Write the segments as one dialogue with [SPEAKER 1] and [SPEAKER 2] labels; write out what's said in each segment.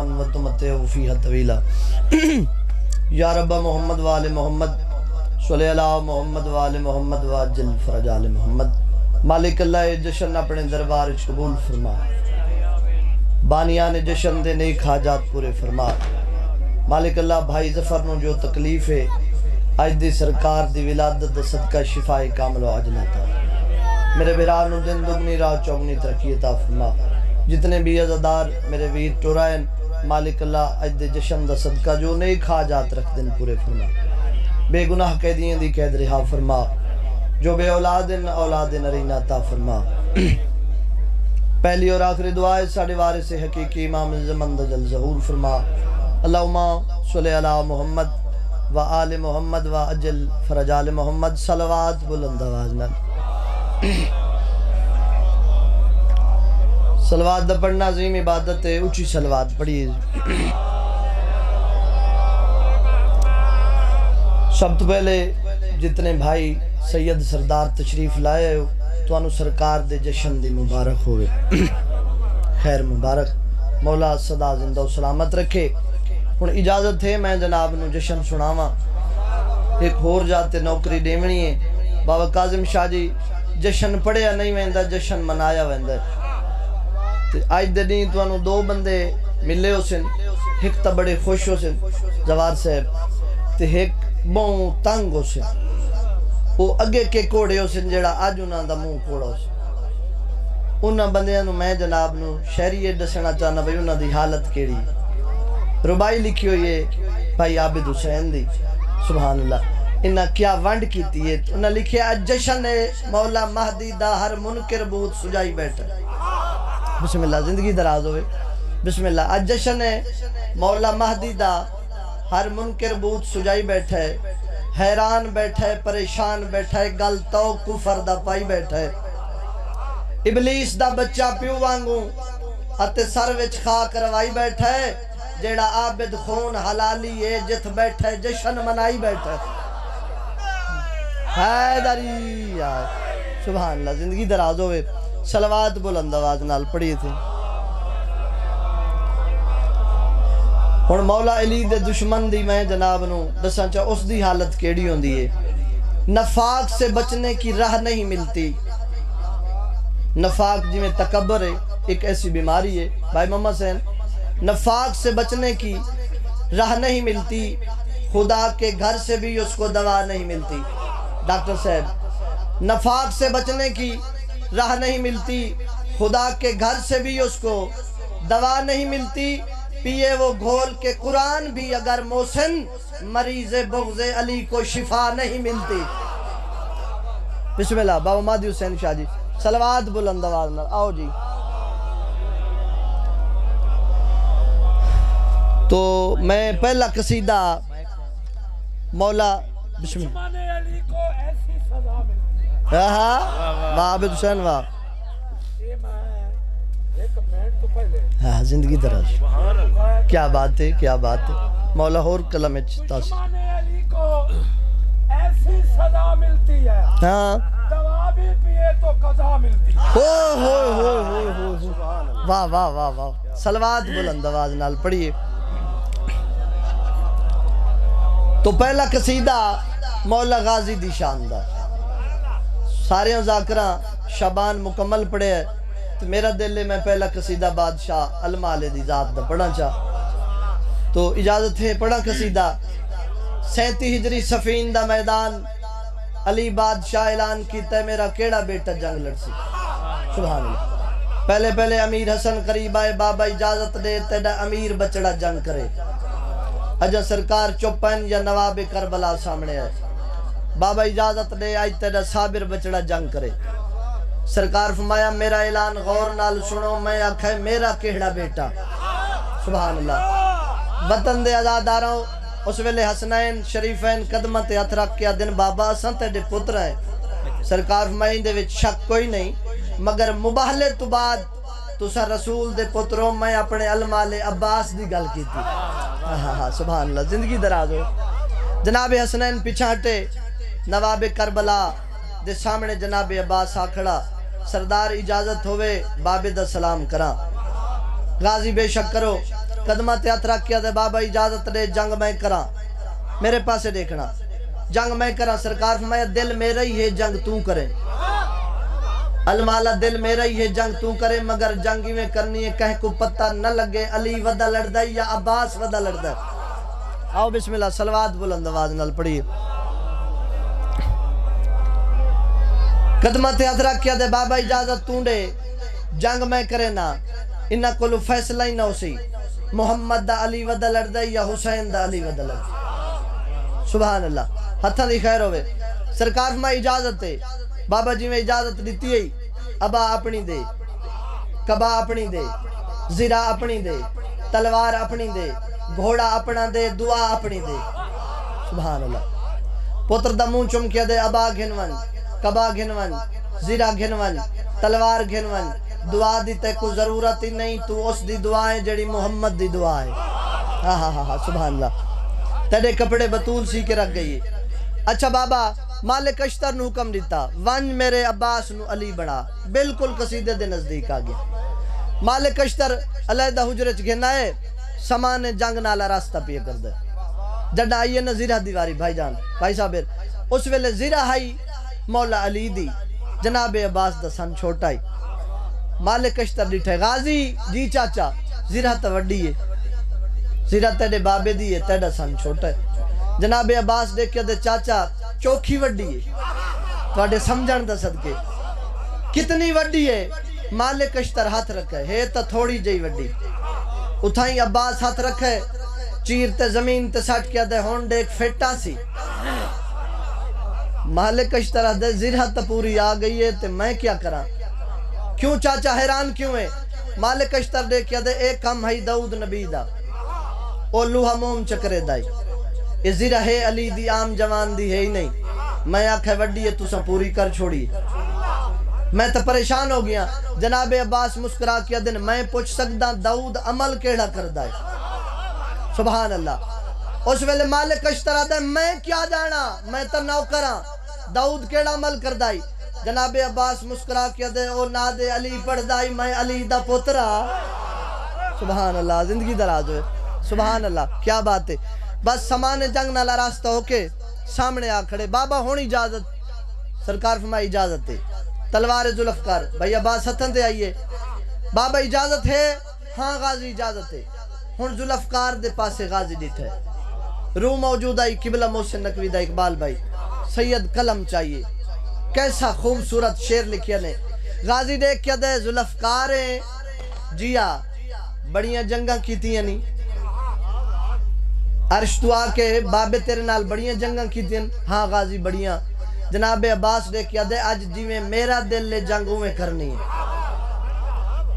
[SPEAKER 1] يوما وتمتعوا فيها طويلا یا رب محمد وآل محمد صلی اللہ محمد وآل محمد واجل فرج آل محمد. مالک اللہ جشن اپنے دربار قبول فرما, بانیان جشن دے نیک حاجات پورے فرما. مالک اللہ بھائی ظفر نو جو تکلیف ہے آج دی سرکار دی ولادت دا صدقہ شفاء کامل و عاجل عطا. میرے بھرا نو دن دگنی راہ چوگنی ترقی عطا فرما. جتنے بھی عزادار میرے ویر ٹورائن مالک اللہ اج دے جشن دا صدقہ جو نیک حاجات رکھ دن پورے فرما. بے گناہ قیدیاں دی قید رہا فرما, جو بے اولادن اولاد نرینہ عطا فرما. پہلی اور آخری دعا ہے ساڑھے وارث حقیقی امام زمان دا جل ظہور فرما. اللہم صلی اللہ محمد و آل محمد و اجل فرج آل محمد. صلوات بلند آواز نال صلوات دا پڑھنا عظیم عبادت ہے, اچھی صلوات پڑھیے. سب تو پہلے جتنے بھائی سید سردار تشریف لائے ہو تو انہوں سرکار دے جشن دی مبارک ہوئے, خیر مبارک. مولا صدا زندہ و سلامت رکھے. ہن اجازت ہے میں جناب نو جشن سناواں. ایک ہور جاتے نوکری دیونی ہے. بابا کاظم شاہ جی جشن پڑھیا نہیں ویندا, جشن منایا ویندا. آج دے دن تو انہوں دو بندے ملے ہو سن, ایک تا بڑے خوش ہو سن جوار صاحب تے ایک بہوں تنگ ہو سن. وہ اگے کے کوڑے ہو سن جیڑا آج انہاں دا منہ کوڑا ہو سن. انہاں بندیاں نو میں جناب نو شہریے دسنا چاہنا بھئی انہاں دی حالت کیڑی. ربائی لکھی ہوئی ہے بھائی عابد حسین دی, سبحان اللہ. انہاں کیا ونڈ کیتی ہے, انہاں لکھیا جشن مولا مہدی دا ہر منکر بہت سجائی بیٹھا. بسم اللہ, زندگی دراز ہوئے. بسم اللہ. آج جشن ہے مولا مہدی دا ہر منکر بہت سجائی بیٹھا ہے, حیران بیٹھا ہے, پریشان بیٹھا ہے, گل تو کفر دا پائی بیٹھا ہے. ابلیس دا بچہ پیو وانگوں اتے سر وچ خاک روائی بیٹھا ہے. جیڑا عابد خون حلالی ہے جت بیٹھا ہے جشن منائی بیٹھا ہے. حیدری یار سبحان اللہ, زندگی دراز ہوئے. صلوات بلند آواز نال پڑھی تھے. اور مولا علی دے دشمن دی میں جناب نو دساں چاہ اس دی حالت کیڑی ہوندی ہے. نفاق سے بچنے کی راہ نہیں ملتی. نفاق جی میں تکبر ہے, ایک ایسی بیماری ہے بھائی محمد حسین. نفاق سے بچنے کی راہ نہیں ملتی, خدا کے گھر سے بھی اس کو دوا نہیں ملتی. ڈاکٹر صاحب, نفاق سے بچنے کی راہ نہیں ملتی, خدا کے گھر سے بھی اس کو دوا نہیں ملتی. پیے وہ گھول کے قرآن بھی اگر محسن, مریض بغض علی کو شفا نہیں ملتی. بسم اللہ. بابا مہدی حسین شاہ جی صلوات بلند آواز نال آؤ جی. تو میں پہلا قصیدہ مولا بسم اللہ. عابد حسین واہ, ہاں زندگی دراز. کیا بات ہے, کیا بات ہے. مولا اور کلم تاثیر.
[SPEAKER 2] ایسی سزا ملتی ہے,
[SPEAKER 1] ہاں
[SPEAKER 2] دوا بھی پیے تو قضا ملتی ہے.
[SPEAKER 1] واہ واہ واہ واہ. صلوات بلند آواز نال پڑھیے. تو پہلا قصیدہ مولا غازی دی شاندار. سارے ذاکراں شابان مکمل پڑھے ہے تو میرا دل ہے میں پہلا قصیدہ بادشاہ المالے دی ذات دا پڑھنا چاہ. تو اجازت ہے پڑھا قصیدہ. 37 ہجری سفین دا میدان, علی بادشاہ اعلان کیتا ہے میرا کیڑا بیٹا جنگ لڑ سی. سبحان اللہ. پہلے پہلے امیر حسن قریب آئے, بابا اجازت دے تیڑا امیر بچڑا جنگ کرے. اجا سرکار چوپن یا نواب کربلا سامنے آئے, بابا اجازت دے آج تیڑا صابر بچڑا جنگ کرے. سرکار فرمایا میرا اعلان غور نال سنو, میں آکھا میرا کیڑا بیٹا. سبحان اللہ. وطن دے آزاداراں اس ویلے حسنین شریفین قدمت ہتھ رکھ کے دن بابا اساں تیرے پتر ہیں. سرکار فرمایا دے وچ شک کوئی نہیں, مگر مباہلے تو بعد تسا رسول دے پتروں میں اپنے المال عباس دی گل کی تھی. سبحان اللہ. زندگی دراز ہو. جناب حسنین پیچھا ہٹے, نواب کربلا دے سامنے جناب عباس آکھڑا. سردار اجازت ہوئے بابے دا سلام کرا. غازی بے شک کرو. قدمہ تے ہاتھ رکھ کیا دے بابا اجازت دے جنگ میں کراں میرے پاسے دیکھنا جنگ میں کراں سرکار فرمایا دل میرا ہی ہے جنگ تو کرے المالا دل میرا ہی ہے جنگ تو کرے مگر جنگی میں کرنی ہے کہیں کو پتہ نہ لگے علی ودا لڑدا یا عباس ودا لڑدا آؤ بسم اللہ صلوات بلند آواز نال پڑھیے قدمہ تے ہاتھ رکھ کیا دے بابا اجازت تو دے جنگ میں کرے نا انہ کلو فیصلہ ہی نہ ہو سی محمد دا علی ودا لڑدا یا حسین دا علی ودا لڑدا سبحان اللہ ہتھاں دی خیر ہوئے سرکار فرمایا اجازت ہے بابا جی میں اجازت دیتی ہے ابا اپنی دے کبا اپنی دے زیرہ اپنی دے تلوار اپنی دے گھوڑا اپنا دے دعا اپنی دے سبحان اللہ پتر دا منہ چم کیا دے ابا گھنون کبا گھنون زیرہ گھنون تلوار گھنون دعا دی تے کو ضرورت ہی نہیں تو اس دی دعا ہے جڑی محمد دی دعا ہے ہاں سبحان اللہ تیرے کپڑے بطول سی کے رکھ گئی اچھا بابا مالک اشتر نو حکم دیتا ون میرے عباس نو علی بڑا بالکل قصیدے دے نزدیک آگیا مالک اشتر علیحدہ حجرچ گھنا ہے سامان جنگ نالا راستہ پیے کر دے جڑا آئیے نا زیرہ دیواری بھائی جان بھائی صابر اس ویلے زیرہ ہائی مولا علی دی جناب عباس دا سن چھوٹا ہی مالک اشتر ڈیٹھے غازی جی چاچا زیرہ تا وڈی ہے زیرہ تیرے بابے دی ہے تیرے سن چھوٹا ہے جناب عباس دیکھے دے چاچا چوکھی وڈی ہے توڑے سمجھن دا صدقے کتنی وڈی ہے مالک اشتر ہاتھ رکھے ہے تا تھوڑی جئی وڈی اتھائیں عباس ہاتھ رکھے چیر تے زمین تے ساٹھ کیا دے ہونڈے ایک فیٹا سی مالک اشتر دے زیرہ تا پوری آ گئی ہے تے میں کیا کرا کیوں چاچا حیران کیوں ہے مالک اشتر دے کیا دے ایک کم ہے داؤد نبی دا او لوہا موم چکرے دائی یہ زیرہ ہے علی دی عام جوان دی ہے ہی نہیں میں آنکھیں وڈی ہے تو سا پوری کر چھوڑی میں تو پریشان ہو گیا جناب عباس مسکرا کیا دن میں پوچھ سکتا داؤد عمل کیڑا کر دائے سبحان اللہ اس ویلے مالک اشترا دے میں کیا جانا میں تو نوکراں داؤد کیڑا عمل کر دائی جناب عباس مسکرا کیا دے او ناد علی پڑھ دائی میں علی دا پوترا سبحان اللہ زندگی دراز ہوئے سبحان اللہ کیا بات ہے بس سامان جنگ نالا راستہ ہو کے سامنے آ کھڑے بابا ہونی اجازت سرکار فرمائی اجازت ہے تلوار ذوالفقار بھائی عباس ہتھن دے آئیے بابا اجازت ہے ہاں غازی اجازت ہے ہن ذوالفقار دے پاسے غازی ڈیٹھے روح موجود آئی قبلہ محسن نقوی دا اقبال بھائی سید قلم چاہیے کیسا خوبصورت شعر لکھیا نے غازی دیکھ کیا دے ذوالفقاریں جیا بڑیاں جنگاں کیتیاں نہیں عرش تو آ کے بابے تیرے نال بڑیاں جنگاں کیتیاں ہاں غازی بڑیاں جناب عباس دیکھ کیا دے آج جی میں میرا دل لے جنگوں میں کرنی ہے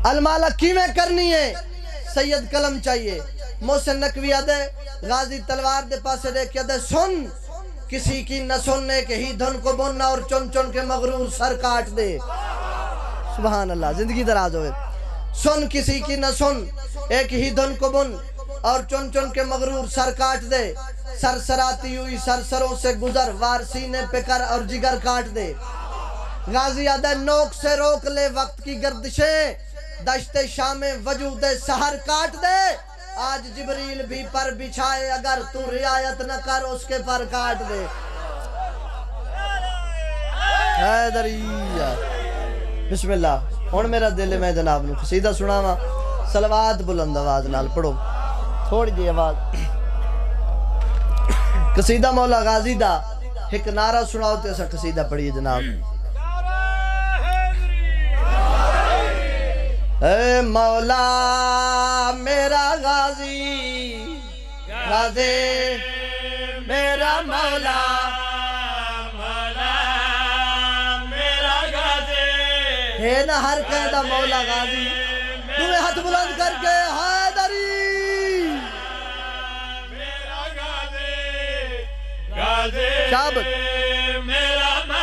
[SPEAKER 1] المالا کی میں کرنی ہے سید قلم چاہیے محسن نقوی دے غازی تلوار دے پاسے دیکھ کیا دے سن کسی کی نہ سننے کے ہی دھن کو بننا اور چن چن کے مغرور سر کاٹ دے سبحان اللہ زندگی دراز ہوئے سن کسی کی نہ سن ایک ہی دھن کو بن اور چن چن کے مغرور سر کاٹ دے سر سراتی ہوئی سر سروں سے گزر وار سینے پہ کر اور جگر کاٹ دے غازی آدھے نوک سے روک لے وقت کی گردشیں دشت شام وجود سحر کاٹ دے آج جبریل بھی پر بچھائے اگر تو رعایت نہ کر اس کے پر کاٹ دے حیدریہ بسم اللہ ہون میرا دل میں جناب نو قصیدہ سناواں صلوات بلند آواز نال پڑھو تھوڑی جی آواز قصیدہ مولا غازی دا ایک نعرہ سناؤ تے ایسا قصیدہ پڑھیے جناب اے مولا میرا غازی غازی میرا مولا
[SPEAKER 2] میرا غازی
[SPEAKER 1] ہے نا ہر قیدہ مولا غازی تمہیں ہاتھ بلند کر کے حیدری شابت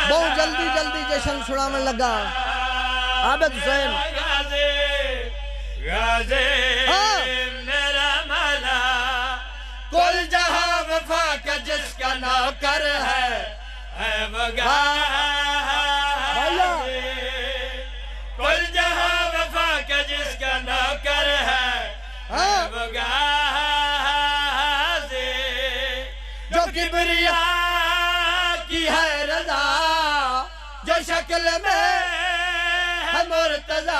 [SPEAKER 1] بہت جلدی جلدی جشن سنا میں لگا عابد حسین
[SPEAKER 2] میرا مولا کل جہاں وفا کا جس کا نوکر ہے وہ غازی کل جہاں وفا کا جس کا نوکر ہے وہ غازی کبریا کی ہے رضا جو شکل میں ہے مرتضی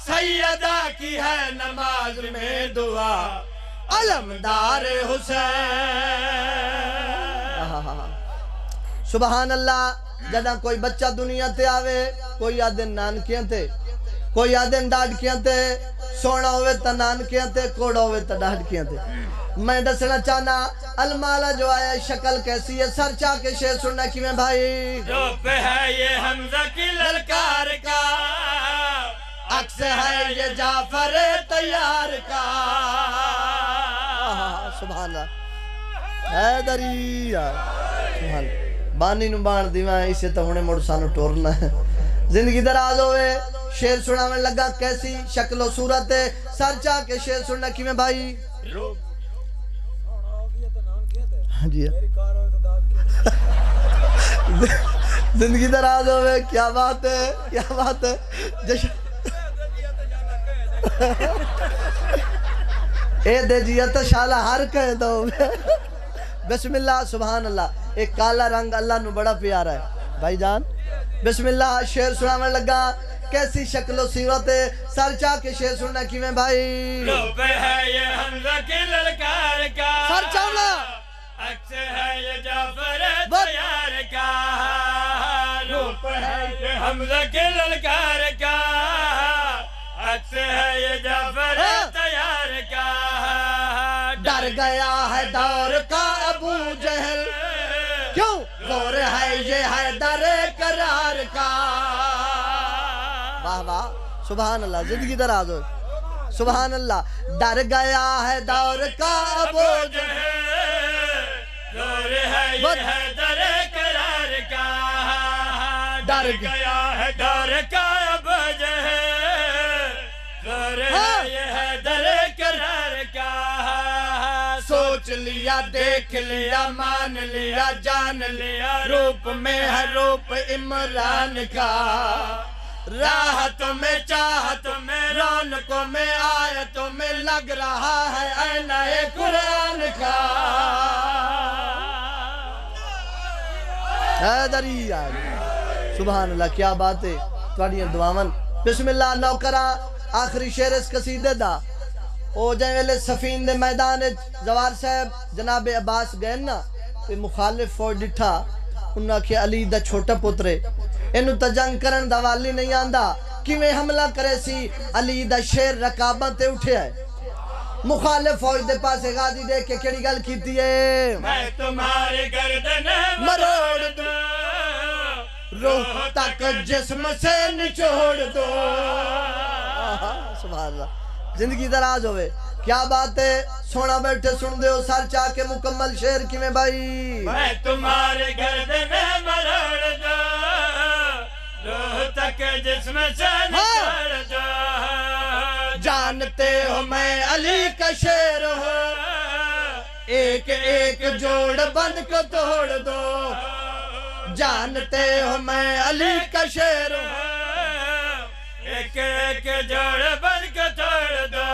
[SPEAKER 2] سیدہ کی ہے نماز میں دعا علمدار حسین
[SPEAKER 1] سبحان اللہ جدہ کوئی بچہ دنیا تے آوے کوئی آدھن نانکیاں تے کوئی آدھن ڈاڑکیاں تے سونا ہوئے تا نانکیاں تے کوڑا ہوئے تا ڈاڑکیاں تے میں دسنا چاہنا المالا جو آیا شکل کیسی ہے سر چاہ کے شیر سننا کی میں بھائی
[SPEAKER 2] جو پہ ہے یہ حمزہ کی للکار کا عکس ہے یہ جعفر تیار کا
[SPEAKER 1] سبحان اللہ حیدری سبحان اللہ بانی نو بان دیوان اسے تو ہونے موڑ سانو ٹورنا ہے زندگی دراز ہوئے شیر سنا میں لگا کیسی شکل و صورت ہے سر چاہ کے شیر سننا کی میں بھائی ہاں جی زندگی دراز ہوئے کیا بات ہے کیا بات ہے اے دے جیتا شالہ ہر کہے دو بسم اللہ سبحان اللہ ایک کالا رنگ اللہ نو بڑا پیارا ہے بھائی جان بسم اللہ شیر سنا میں لگا کیسی شکل و صورت ہے سر چاہ کے شیر سننا کی میں بھائی
[SPEAKER 2] لو پہ ہے یہ حمزہ کی للکار کا
[SPEAKER 1] سر چاہنا
[SPEAKER 2] عکس ہے یہ جعفر تیار کا لو پہ ہے یہ حمزہ کی للکار کا عکس ہے یہ جعفر تیار کا
[SPEAKER 1] ڈر گیا ہے دور کا ابو جہل کیوں دور ہے یہ حیدر قرار کا واہ واہ سبحان اللہ زندگی دراز ہو سبحان اللہ ڈر گیا ہے دور کا ابو جہل
[SPEAKER 2] دور ہے یہ حیدر قرار کا ڈر گیا ہے دور کا ابو جہل دور ہے یہ حیدر قرار کا سوچ لیا دیکھ لیا مان لیا جان لیا روپ میں ہے روپ عمران کا راحتوں میں چاہتوں میں رونقوں میں آیتوں میں لگ رہا ہے آئینہ قرآن کا
[SPEAKER 1] حیدری سبحان اللہ کیا بات ہے تواڑیاں دعاون بسم اللہ نوکرہ آخری شیر اس قصیدے دا او جائیں ویلے سفین دے میدان زوار صاحب جناب عباس گئے نا تے مخالف فوج ڈٹھا انہاں کہ علی دا چھوٹا پترے انہوں تا جنگ کرن دا والی نہیں آندہ کیویں حملہ کرے سی علی دا شیر رکاباں تے اٹھے آئے مخالف فوج دے پاس غازی دے کے کیڑی گل کیتی ہے
[SPEAKER 2] میں تمہارے گردن مروڑ دوں روح تک جسم سے نچوڑ دوں
[SPEAKER 1] سبحان اللہ زندگی دراز ہوئے کیا بات ہے سونا بیٹھے سن دے ہو سر چاہ کے مکمل شیر کی میں بھائی
[SPEAKER 2] میں تمہارے گردن مروڑ دوں روح تک جسم سے نچوڑ دوں جانتے ہو میں علی کا شیر ہوں ایک ایک جوڑ بند کو توڑ دو جانتے ہو میں علی کا شیر ہوں ایک ایک جوڑ بند کو توڑ دو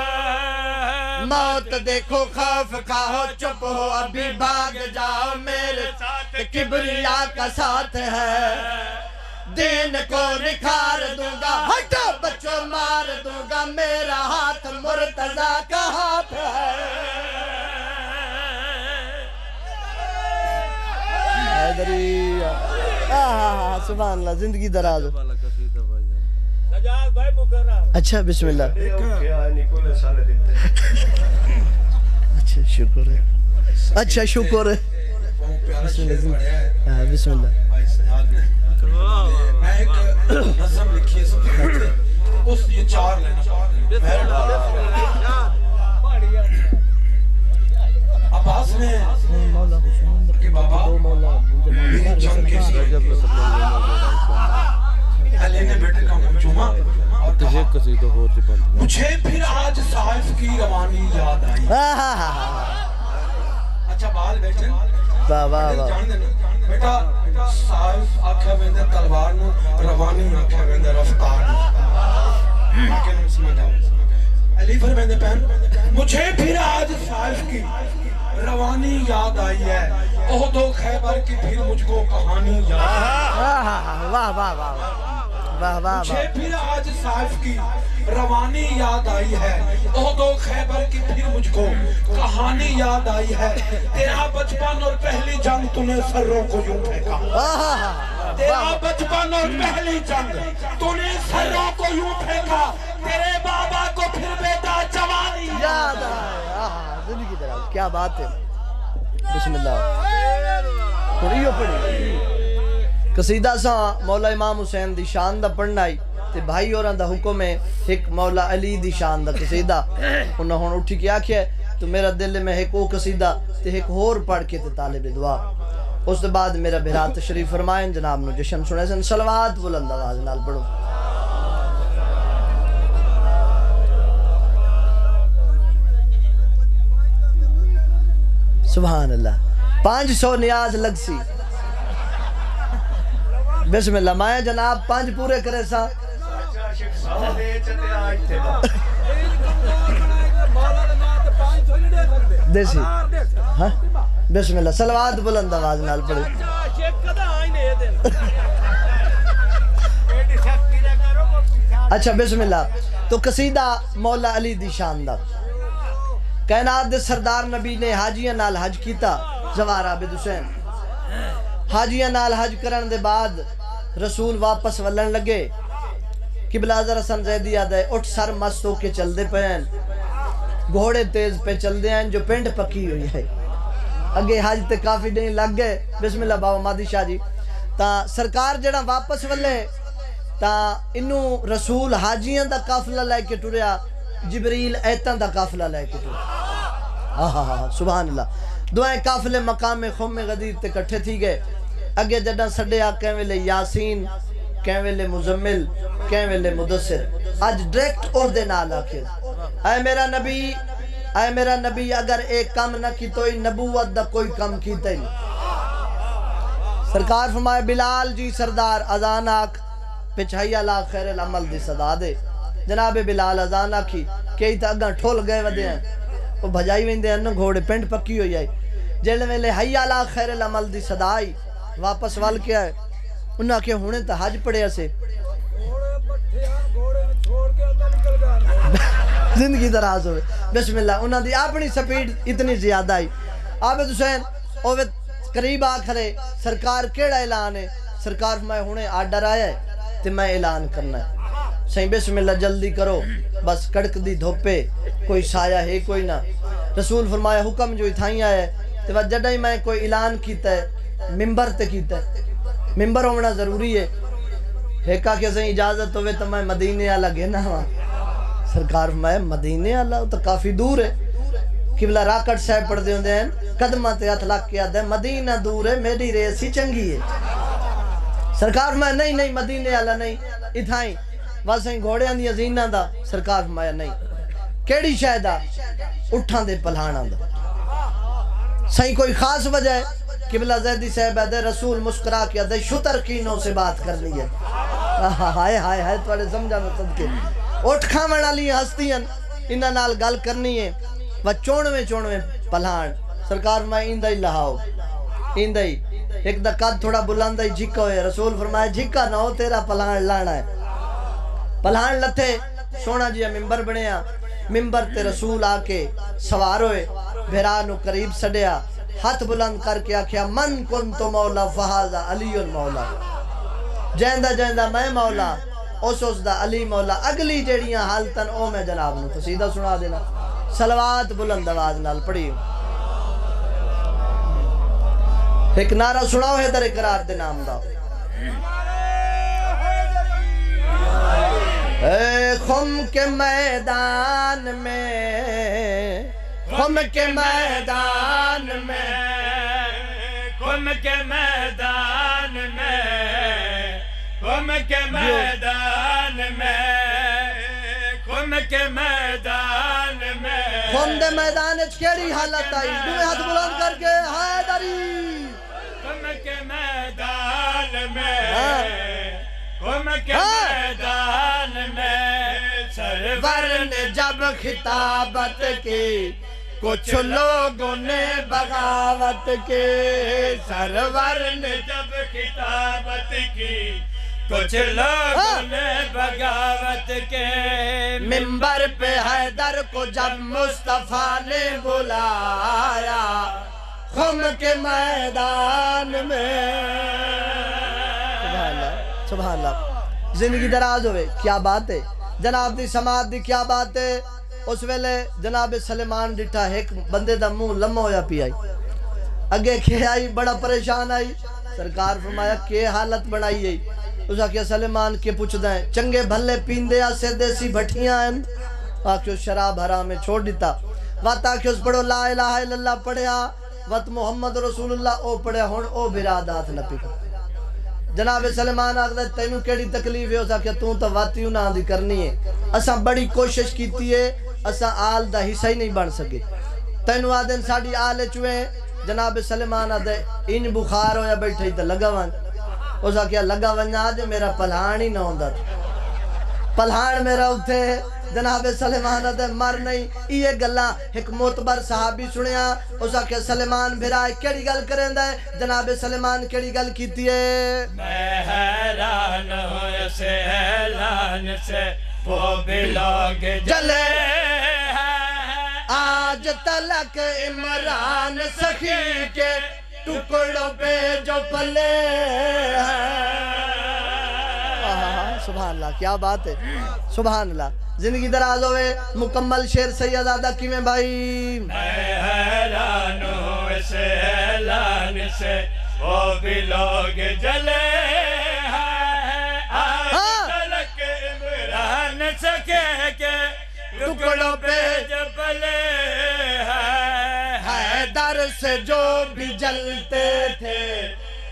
[SPEAKER 2] موت دیکھو خوف کھاؤ چپ ہو ابھی بھاگ جاؤ میرے ساتھ کبریا کا ساتھ ہے دین کو نکھار دوں گا ہٹو بچوں مار دوں گا میرا ہاتھ مرتضیٰ کا ہاتھ ہے
[SPEAKER 1] حیدری سبحان اللہ زندگی دراز ہو اچھا بسم اللہ اچھا شکر ہے اچھا شکر ہے بسم اللہ
[SPEAKER 3] میں ایک نظم لکھی ہے سب اس یہ چار لینا عباس نے کہ بابا جنگ کے علی نے بیٹے کا منجمہ اور کہا مجھے پھر آج صائف کی روانی یاد آئی اچھا بال بیٹھے بیٹا صائف آکھا ویندے تلوار نو روانی آکھا ویندے رفتار لیکن سمجھ آؤ علی فرمیندے پہن مجھے پھر آج صائف کی روانی یاد آئی ہے، عہد و خیبر کی پھر مجھ کو کہانی یاد آئی ہے،
[SPEAKER 1] واہ واہ واہ واہ واہ،
[SPEAKER 3] مجھے پھر آج صائف کی روانی یاد آئی ہے، عہد و خیبر کی پھر مجھ کو کہانی یاد آئی ہے، تیرا بچپن اور پہلی جنگ تو نے سروں کو یوں پھینکا، تیرا بچپن اور پہلی جنگ تو نے سروں کو یوں پھینکا، تیرے بابا کو پھر بیٹا جوانی
[SPEAKER 1] یاد آیا، زندگی درا کیا بات ہے۔ بسم اللہ پڑھیو پڑھی قصیدہ سا مولا امام حسین دی شان دا پڑھنا ہی تے بھائی اوراں دا حکم ہے ایک مولا علی دی شان دا قصیدہ انہاں ہن اٹھی کے آکھیا تو میرا دل میں ایک او قصیدہ تے ایک ہور پڑھ کے تے طالب دعا، اس کے بعد میرا بھرا تشریف فرمائیں جناب نو جشن سنے سن، صلوات بلند آواز نال پڑھو۔ سبحان اللہ، 500 نیاز لگ سی، بسم اللہ مائیں جناب 5 پورے کرے سا، دیسی ہاں بسم اللہ، صلوات بلند آواز نال پڑھو۔ اچھا بسم اللہ، تو قصیدہ مولا علی دی شاندار، کائنات دے سردار نبی نے حاجیاں نال حج کیتا، زوار عابد حسین حاجیاں نال حج کرن دے بعد رسول واپس ولن لگے، قبلہ اظہر حسن زیدی آدھے اٹھ سر مست ہو کے چل دے پہن، گھوڑے تیز پہ چل دے ہیں جو پینڈ پکی ہوئی ہے، اگے حج تے کافی نہیں لگ گئے، بسم اللہ بابا مادی شاہ جی، تا سرکار جڑا واپس ولے تا انو رسول حاجیاں دا قافلہ لے کے ٹریا، جبریل ایتاں دا قافلہ لے کے ٹریا، سبحان اللہ، دعائیں قافلے مقام خم غدیر تے کٹھے تھی گئے، اگے جڑا سڈیا کہیں ویلے یاسین، کہیں ویلے مزمل، کہیں ویلے مدثر، آج ڈائریکٹ اور دے نال آکھے اے میرا نبی اگر ایک کام نہ کی تو نبوت دا کوئی کام کیتا ہی سرکار فرمائے بلال جی سردار اذان آکھ پچھائی اللہ خیر العمل دی صدا دے، جناب بلال اذان آکھی کئی تا اگاں ٹھول گئے ودے ہیں وہ بھجائی ویندے ہیں نا گھوڑے پینٹ پکی ہوئی آئی، جیلے ویلے حی اللہ خیر العمل دی صدا آئی واپس وال کے آئے، انہاں کے ہونے تا حج پڑے اسے زندگی دراز ہوئے، بسم اللہ، انہاں دی اپنی سپیڈ اتنی زیادہ آئی، عابد حسین اوہ قریب آکھرے سرکار کیڑا اعلان ہے، سرکار فرمائے ہونے آرڈر آیا ہے تے میں اعلان کرنا ہے، صحیح بسم اللہ جلدی کرو، بس کڑک دی دھوپے کوئی سایہ ہے کوئی نہ، رسول فرمایا حکم جو اتھائیں آیا ہے تے جڑا ہی میں کوئی اعلان کیتا ہے ممبر تے کیتا ہے، ممبر ہونا ضروری ہے، ایکا کہ صحیح اجازت ہوئے تو میں مدینے آلہ گھنا ہوا، سرکار فرمایا مدینے آلہ تو کافی دور ہے، قبلہ راکٹ صاحب پڑھ دے ہوندے ہیں قدمہ تے ہاتھ لگ کے آدھے مدینہ دور ہے میری ریسی چنگی ہے، سرکار فرمایا نہیں مدینے آلہ نہیں اتھائیں واسہیں گھوڑے آندی زینہ دا، سرکار فرمایا نہیں کیڑی شاہدہ اٹھاں دے پلھانا دا، صحیح کوئی خاص وجہ ہے، قبلہ زیدی صاحب آدھے رسول مسکرا کے آدھے شتر کینوں سے بات کرنی ہے، ہائے توڑے سمجھا میں صدقے اٹھ کھاوڑا لی ہستیاں انہاں نال گل کرنی ہے و چونویں پلھان، سرکار میں ایندہ ہی لہاؤ ایندہ ہی ایک دا قد تھوڑا بلندہ ہی جھکا ہوئے، رسول فرمایا جھکا نہ ہو تیرا پلھان لانا ہے، پلھان لتھے سونا جی ممبر بنیا، ممبر تے رسول آکے سوار ہوئے، بھیرانو قریب سڑیا، ہاتھ بلند کر کے آکھیا من کنتو مولا فہذا علی مولا، جیندہ میں مولا اس دا علی مولا، اگلی جڑیاں حالتاں او میں جناب نو قصیدہ سنا دینا، صلوات بلند آواز نال پڑھی، ایک نعرہ سناؤ حیدر اقرار دے نام دا، اے خم کے میدان میں، خم کے میدان میں،
[SPEAKER 2] خم کے میدان میں، خم کے میدان میں، خم کے میدان میں،
[SPEAKER 1] خم دے میدان اچھ کیڑی حالت آئی، دوے ہاتھ بلند کر کے حیدری،
[SPEAKER 2] خم کے میدان میں، خم کے میدان میں، سرور
[SPEAKER 1] نے جب خطابت کی
[SPEAKER 2] کچھ لوگوں نے بغاوت کے سرور نے جب خطابت کی کچھ لوگوں نے بغاوت کے منبر پہ حیدر کو جب مصطفیٰ نے بلایا خم کے میدان میں
[SPEAKER 1] سبحان اللہ زندگی دراز ہوئے کیا بات ہے جناب دی سماعت دی کیا بات ہے اس ویلے جناب سلیمان ڈٹھا ایک بندے دا منہ لمہ ہویا پی آئی اگے کھے آئی بڑا پریشان آئی سرکار فرمایا کہ حالت بنائی ہے اسا کیا سلیمان کے پوچھ دائیں چنگے بھلے پیندے آسے دیسی بھٹیاں ہیں آکھو شراب حرام میں چھوڑ دیتا وقت آکھو اس پڑھو لا الہ الا اللہ پڑھیا وقت محمد رسول اللہ او پڑھیا ہون او برادات نہ پکا جناب سلیمان آگدہ تینوں کیڑی تکلیف ہے اسا کیا توں تو واتیوں نہ دی کرنی ہے اسا بڑی کوشش کیتی ہے اسا آل دا حصہ ہی نہیں بن سکے تینوں آدھن ساڑی آلے چوئے جناب سلیمان آدھے ان بخار ہویا بیٹھے تا لگا ون اسا کیا لگا ون آج میرا پلہان ہی نہ ہوندہ پلہان میرا اٹھے جناب سلیمان آدھے مر نہیں یہ گلہ ایک معتبر صحابی سنیا اسا کیا سلیمان بھرائے کیڑی گل کریں دے جناب سلیمان کیڑی گل کیتی ہے
[SPEAKER 2] میں حیران ہوں اس اعلان سے وہ بھی لوگ جلے
[SPEAKER 1] آج تلک عمران سخی کے ٹکڑوں پہ جو پلے سبحان اللہ کیا بات ہے سبحان اللہ زندگی دراز ہوئے مکمل شیر سیدادہ کی میں بھائی
[SPEAKER 2] میں حیران ہوں اس اعلان سے وہ بھی لوگ جلے آج تلک عمران سخی کے ٹکڑوں پہ جو پلے
[SPEAKER 1] حیدر سے جو بھی جلتے تھے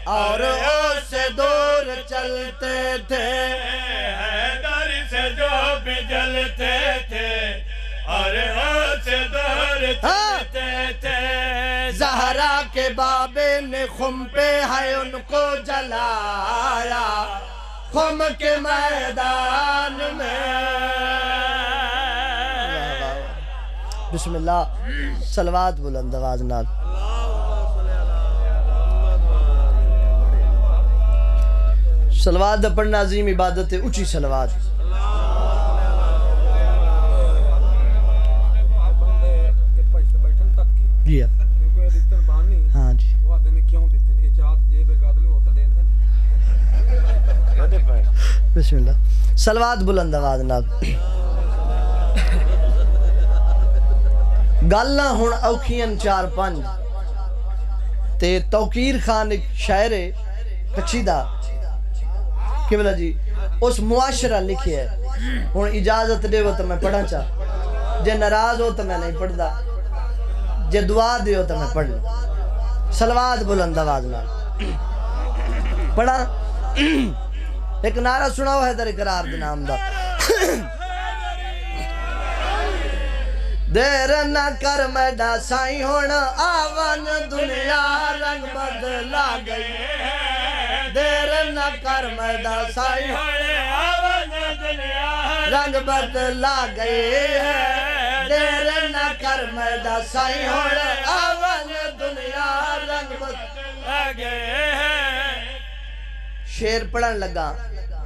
[SPEAKER 1] اور او سے دور چلتے تھے
[SPEAKER 2] حیدر سے جو بھی جلتے تھے اور او سے دور چلتے تھے
[SPEAKER 1] زہرا کے بابے نے خم پہ ہے ان کو جلایا خم کے میدان میں بسم اللہ صلوات بلند آواز نال صلوات دا پڑھنا عظیم عبادت ہے اچھی صلوات جی ہاں جی بسم اللہ صلوات بلند آواز نال گالنا ہون اوکھین 4-5 تے توقیر خان ایک شاعر ہے کچھی دا کہ بلا جی اس معاشرہ لکھی ہے ہون اجازت دے ہو تو میں پڑھا چاہ جے ناراض ہو تو میں نہیں پڑھ دا جے دعا دے ہو تو میں پڑھ لوں صلوات بلند آواز نال پڑھا ایک نعرہ سناو ہے در اقرار دے نام دا دیر نہ کر میڈا سائی ہونا آوان دنیا رنگ بدلا گئی ہے دیر نہ کر میڈا سائی ہونا آوان دنیا رنگ بدلا گئی ہے دیر نہ کر میڈا سائی ہونا آوان دنیا رنگ بدلا گئی ہے شیر پڑھن لگا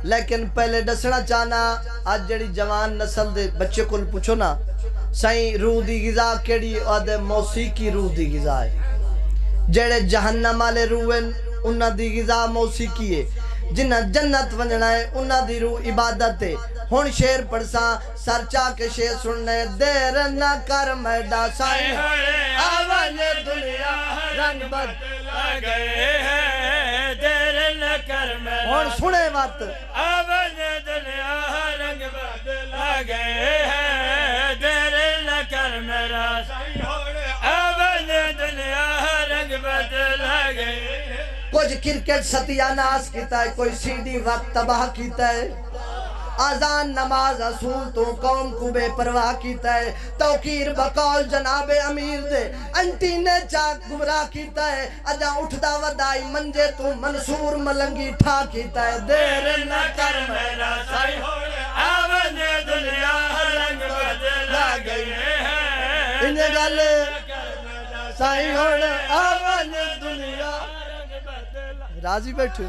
[SPEAKER 1] لیکن پہلے ڈسنا چاہنا آج جڑی جوان نسل دے بچے کو پوچھو نا سائیں روح دی غذا کیڑی آدھے موسیقی روح دی غذا ہے جڑے جہنم والے روح ہیں انہاں دی غذا موسیقی ہے جنہ جنت ونجنا ہے انہاں دی روح عبادت ہے ہون شیر پڑساں سر چاہ کے شیر سننے دیر نہ کر میڈا سائیں آوان دنیا رنگ بدلا گئے ہیں دیر نہ کر میڈا ہون سنے وقت
[SPEAKER 2] آوان دنیا رنگ بدلا گئے ہیں دیر نہ کر میرا آوان دنیا رنگ بدلا گئے
[SPEAKER 1] کچھ کرکٹ ستیہ ناس کیتا ہے کوئی سی ڈی وقت تباہ کیتا ہے آزان نماز اصول تو قوم کو بے پرواہ کیتا ہے توقیر بقول جناب امیر دے انٹی نے چاک گمراہ کیتا ہے اجا اٹھ دا ودائی منجے تو منصور ملنگی ٹھا کیتا ہے دیر نہ کر میرا سائی آوان دنیا رنگ بدلا گئی ہے انہیں گل سائیں ہوڑ آون دنیا راضی بیٹھو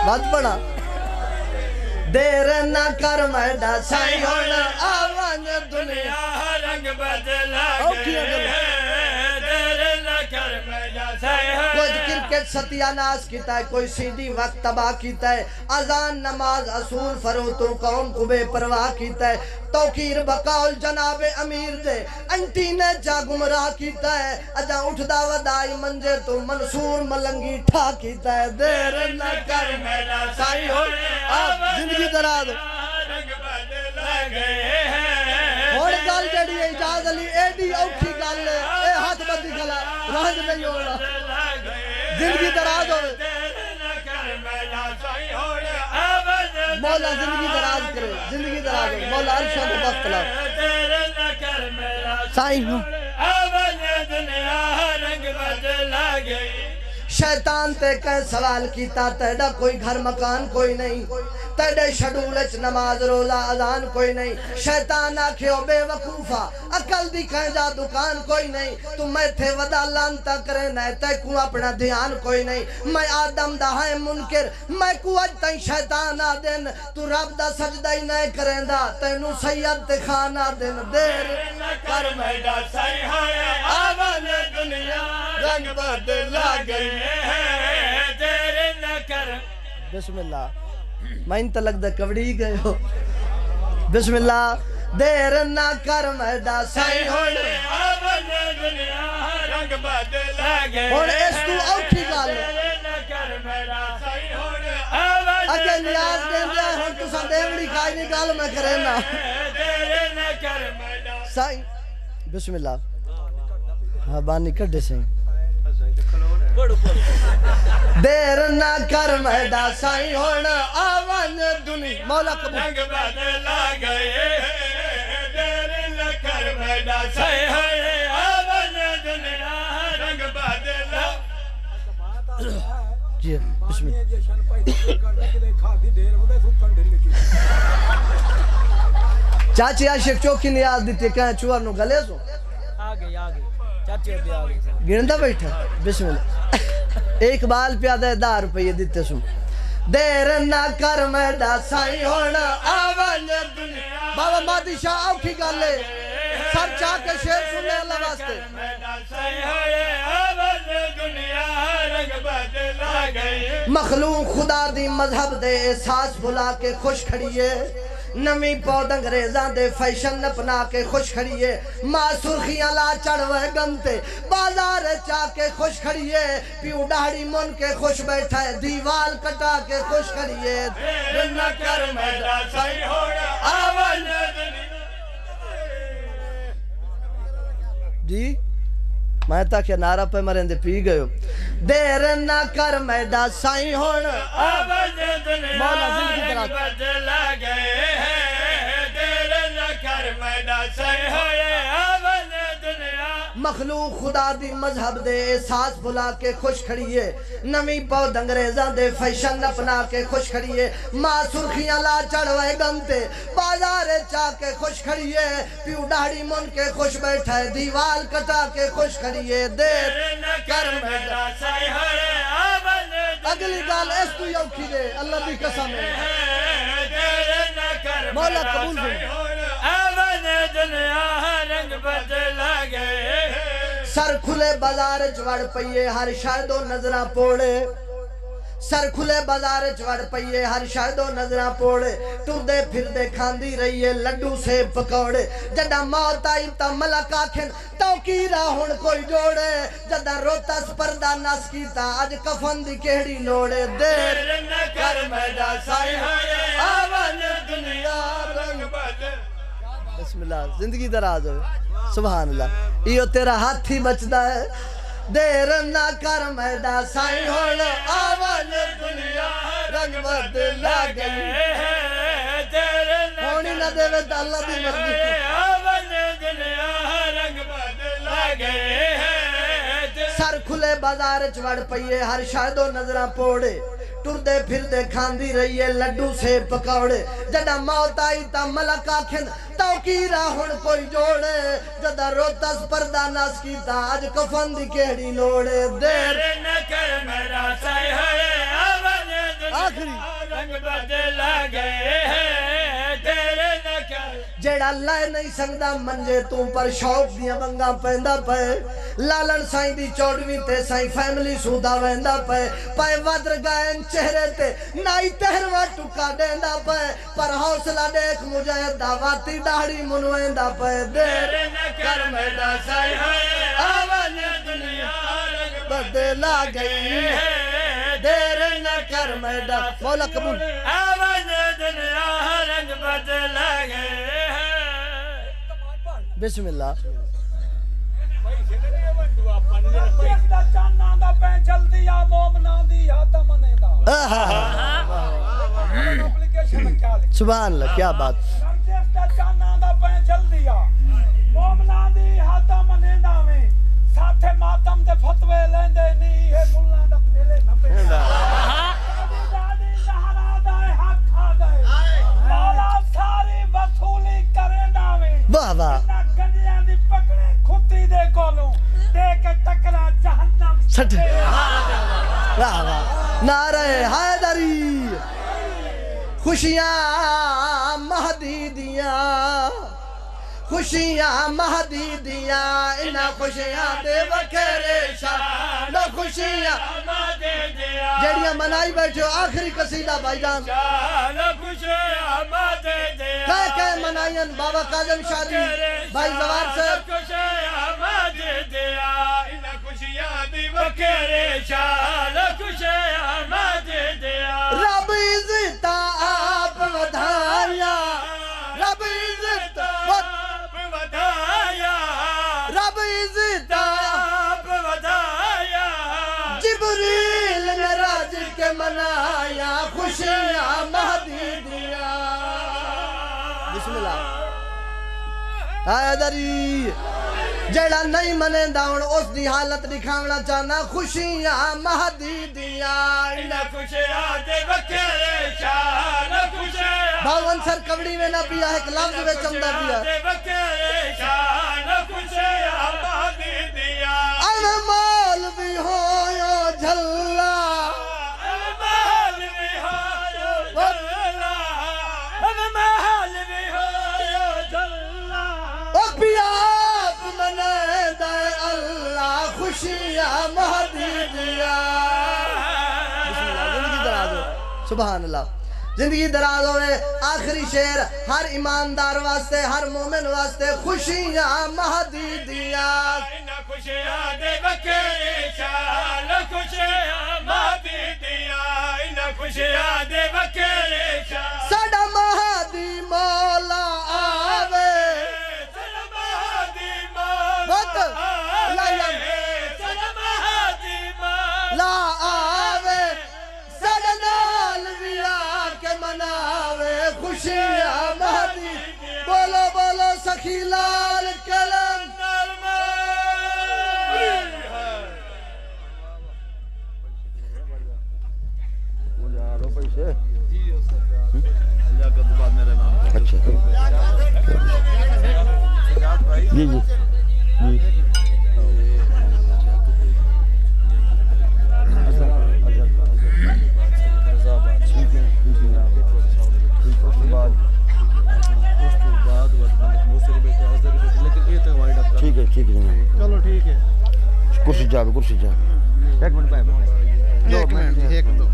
[SPEAKER 1] بات پڑا دیر نہ کر میڈا سائیں ہوڑ آون دنیا
[SPEAKER 2] رنگ بدلا گئے دیر نہ کر میڈا سائیں ہوڑ
[SPEAKER 1] کوئی کرکٹ ستیہ ناز کیتا ہے کوئی سی ڈی وقت تباہ کیتا ہے اذان نماز اصول فروتوں قوم کو بے پرواہ کیتا ہے توقیر بقاول جناب امیر دے انٹی نے جا گمراہ کیتا ہے اجا اٹھ دا ودائی منجے تو منصور ملنگی ٹھا کیتا ہے دیر نہ کر میرا سائی ہو زندگی دراز
[SPEAKER 2] رنگ بدلا گئے
[SPEAKER 1] اور گال جڑی ہے اجاز علی ایڈی اوکھی گال اے ہاتھ بدی گلا رہنگ نہیں ہونا زندگی دراز ہوئے مولا زندگی دراز کرے زندگی دراز ہوئے مولا عرشہ کو بخت لا سائیں ہوں شیطان تے کہیں سوال کیتا تیڑا کوئی گھر مکان کوئی نہیں تیڑے شڈولچ نماز روزہ اذان کوئی نہیں شیطان آکھے او بے وقوفہ عقل دی کہیں جا دکان کوئی نہیں تو میں تھے ودا لانتا کرے نہ تے کو اپنا دھیان کوئی نہیں میں آدم دا ہے منکر میں کو اج تائیں شیطان آ دن تو رب دا سجدہ ہی نہیں کریں دا تینو سید تے خان آ دن دیر
[SPEAKER 2] کر میڈا سائی ہوئے آون دنیا رنگ بدلا گئے دیر نہ کر
[SPEAKER 1] بسم اللہ میں انتا لگ دا کبڑی گئے ہو بسم اللہ دیر نہ کر میڈا سائی ہوئے
[SPEAKER 2] آون دنیا رنگ بدلا گئے
[SPEAKER 1] اور اس تو اوکھی گال
[SPEAKER 2] دیر نہ کر میڈا سائی ہوئے آون
[SPEAKER 1] اگے نیاز دیں دیا ہوں تو سا دیوڑی کھائی نہیں گال میں کرے نا
[SPEAKER 2] دیر نہ کر میڈا
[SPEAKER 1] سائیں بسم اللہ ہاں بانی کڑے سائیں دیر نہ کر میڈا سائیں ہونا آون دنیا مولا قبول
[SPEAKER 2] رنگ بدلا گئے دیر نہ کر میڈا سائی ہوئے آون دنیا رنگ بدلا
[SPEAKER 1] جی بسم اللہ چاچی عاشق چوکی نیاز دیتی کہیں چوار نو گلے سو
[SPEAKER 4] آگے چاچی ابھی آگے
[SPEAKER 1] گرندہ بیٹھا بسم اللہ ایک بال پیادہ 10 روپے دیتے سو دیر نہ کر میڈا سائی ہونا آون دنیا بابا مادی شاہ اوکھی گالے سب چاہ کے شیر سننے اللہ واسطے مخلوق خدا دی مذہب دے احساس بھلا کے خوش کھڑیے نمی پود انگریزاں دے فیشن اپنا کے خوش کھڑیے ماں سرخیاں لا چڑھوے گمتے بازار چاہ کے خوش کھڑیے پیو ڈاڑی من کے خوش بیٹھا ہے دیوال کٹا کے خوش کھڑیے
[SPEAKER 2] نہ کر میڈا سائی ہونا آون
[SPEAKER 1] جی میں تا کہ نعرہ پہ مرین دے پی گئے ہو دیر نہ کر میڈا سائیں ہونا
[SPEAKER 2] آون دنیا
[SPEAKER 1] مولا زندگی
[SPEAKER 2] رنگ
[SPEAKER 1] دراز
[SPEAKER 2] بدلا گئے دیر نہ کر میڈا سائی ہوئے آون دنیا
[SPEAKER 1] مخلوق خدا دی مذہب دے احساس بھلا کے خوش کھڑیے نمی پود انگریزاں دے فیشن اپنا کے خوش کھڑیے ماں سرخیاں لا چڑھوے گمتے بازار چاہ کے خوش کھڑیے پیو ڈاڑی من کے خوش بیٹھا ہے دیوال کٹا کے خوش کھڑیے دیر
[SPEAKER 2] نہ کر میڈا سائی ہوئے آون
[SPEAKER 1] اگلی گال اس تو یوکی دے اللہ دی قسم ہے
[SPEAKER 2] دیر نہ کر
[SPEAKER 1] مولا
[SPEAKER 2] میڈا
[SPEAKER 1] قبول
[SPEAKER 2] سائی
[SPEAKER 1] فرما
[SPEAKER 2] ہونا آون دنیا رنگ بدلا گئے
[SPEAKER 1] سر کھلے بازار چوڑ پئیے ہر شاہدو نظرہ پوڑے سر کھلے بازار چوڑ پئیے ہر شاہدو نظرہ پوڑے ٹر دے پھر دے کھاندی رہیے لڈو سے پکوڑے جدہ موت آئی تا ملک آکھن توقیرہ ہون کوئی جوڑے جدہ روتا سپردہ نس کیتا آج کفن دی کہڑی لوڑے دیر
[SPEAKER 2] نہ کر میڈا سائی ہوئے آون دنیا رنگ بدلا
[SPEAKER 1] بسم اللہ زندگی دراز ہوئے سبحان اللہ یہ تیرا ہاتھ ہی بچدا ہے دیر نہ کر میڈا سائیں ہونا آون دنیا رنگ بدلا گئی ہونی نہ دے وے تا اللہ دی مرضی
[SPEAKER 2] آون دنیا رنگ بدلا گئے
[SPEAKER 1] سر کھلے بازار چوڑ پئیے ہر شاہدو نظرہ پوڑے ٹر دے پھر دے کھاندی رہیے لڈو سے پکوڑے جدہ موت آئی تا ملک آکھن چوکی راہن کوئی جوڑے جدہ روتس پردہ ناس کی تاج کفن دی کیڑی لوڑے دیر
[SPEAKER 2] نہ کر میرا سایہ آواز
[SPEAKER 1] آخری
[SPEAKER 2] رنگ بدلا گئے ہیں تیرے نہ کر
[SPEAKER 1] جیڑا اللہ نہیں سنگدا منجے توں پر شوق دیا بنگا پہندہ پہ لالن سائیں دی چوڑویں تے سائیں فیملی سودا ویندہ پہ پائے ودر گائن چہرے تے نائی تہروا ٹکا دیندہ پہ پر حوصلہ دیکھ مجھے دعواتی داڑی منویندہ پہ دیر
[SPEAKER 2] نہ کر میرا سایہ آواز دنیا رنگ
[SPEAKER 1] بدلا گئی ہے دیر نہ کر میڈا مولا قبول
[SPEAKER 2] آواز دنیا رنگ بدلا گئے ہیں
[SPEAKER 1] بسم اللہ سبحان اللہ کیا بات واہ واہ سٹ واہ واہ نعرہ حیدری خوشیاں مہدی دیاں خوشیاں مہدی دیاں انہاں خوشیاں دے وکھرے شان خوشیاں جڑیاں منائی بیٹھے ہو آخری قصیدہ بھائی جان کہہ منائین بابا قاظم شادی بھائی زوار سے رب عزت آپ ودھایا رب عزت رب عزت
[SPEAKER 2] آپ ودایا
[SPEAKER 1] جبریل نے راج کے منایا خوشیاں مہدی دیا بسم اللہ حیدری جیڑا نہیں منے داؤن اس دی حالت دکھاونا چاہنا خوشیاں مہدی دیا
[SPEAKER 2] خوشیاں دے بکرے شان خوشیاں
[SPEAKER 1] بھاون سر کبڑی میں نہ پیا ایک لفظ میں چمدہ پیا
[SPEAKER 2] دے بکرے شان خوشیاں مہدی دیا
[SPEAKER 1] انا مال بھی ہویا جھلا
[SPEAKER 2] محل بھی ہویا جھلا محل بھی ہویا جھلا
[SPEAKER 1] او پیاپ منے دے اللہ خوشیاں مہدی دیا بسم اللہ زندگی دراز ہو سبحان اللہ زندگی دراز ہوئے آخری شعر ہر ایماندار واسطے ہر مومن واسطے خوشیاں مہدی دیا
[SPEAKER 2] خوشیاں دے بکرے شان خوشیاں مہدی دیا خوشیاں دے بکرے شان
[SPEAKER 1] ساڑا مہدی مولا آوے
[SPEAKER 2] ساڑا مہدی مولا
[SPEAKER 1] وقت لا
[SPEAKER 2] ساڑا مہدی مولا
[SPEAKER 1] لا آوے ساڑا نال بھی آکے مناوے خوشیاں مہدی بولو بولو سخی لال کلم جی جی ٹھیک ہے چلو ٹھیک ہے کرسی جا ایک منٹ ایک دو